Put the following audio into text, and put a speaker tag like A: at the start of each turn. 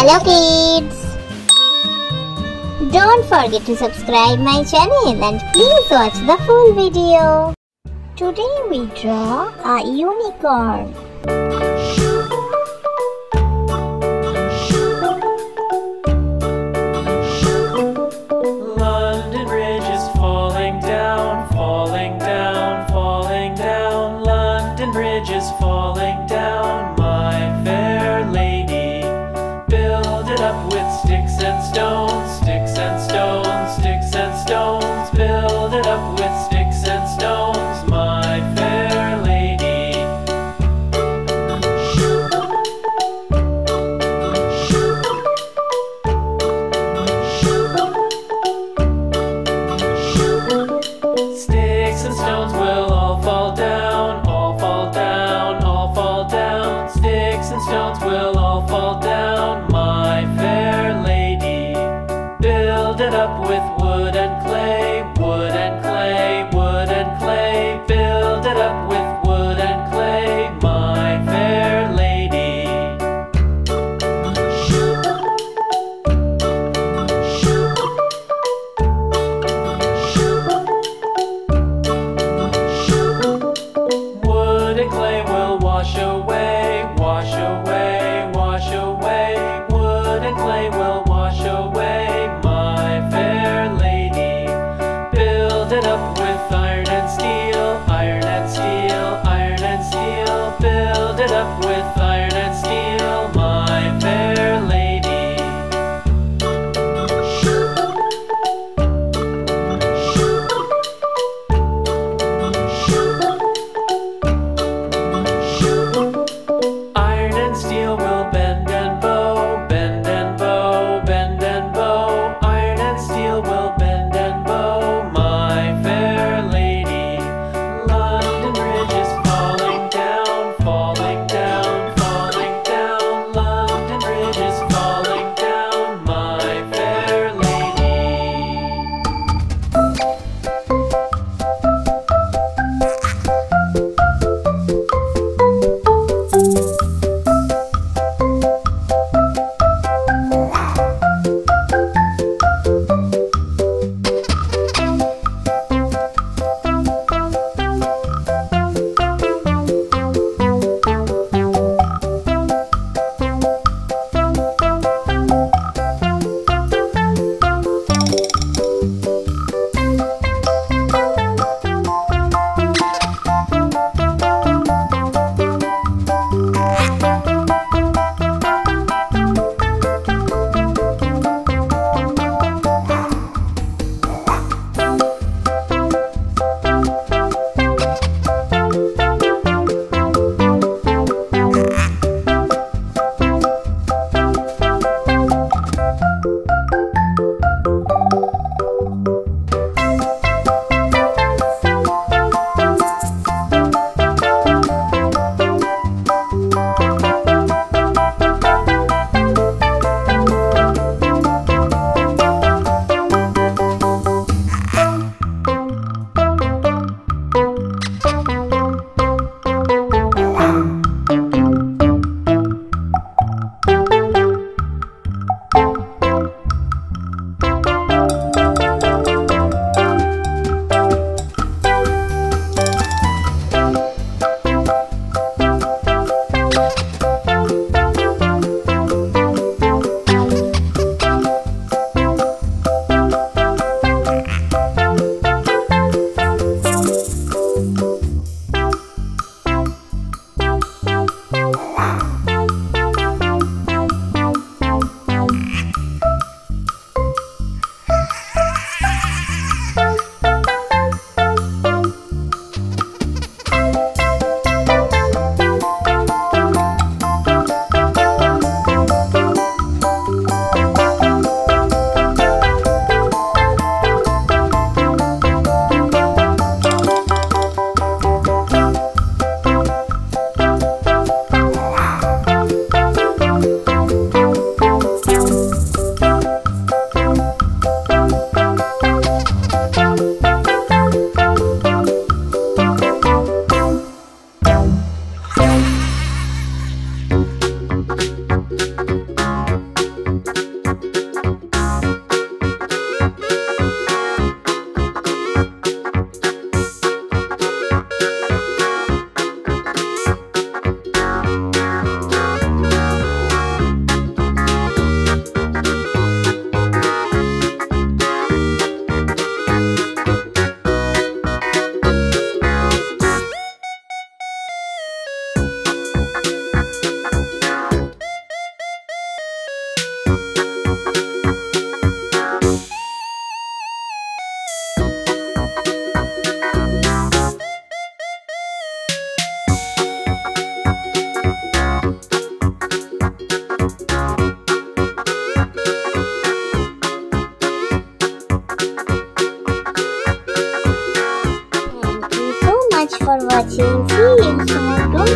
A: Hello kids! Don't forget to subscribe my channel and please watch the full video. Today we draw a unicorn.
B: London Bridge is falling down, falling down, falling down. London Bridge is falling down, my fair lady. Build it up with sticks and stones, sticks and stones, sticks and stones. Build it up with sticks and stones, my fair lady. Sticks and stones will all fall down, all fall down, all fall down. Sticks and stones will all fall down, my fair lady. Build it up with wood and clay, wood and clay, wood and clay. Build it up with wood and clay, my fair lady. Wood and clay will wash away, wash away, wash away. Wood and clay will wash away, my fair lady. Build it up with
A: much for watching. See you soon. Don't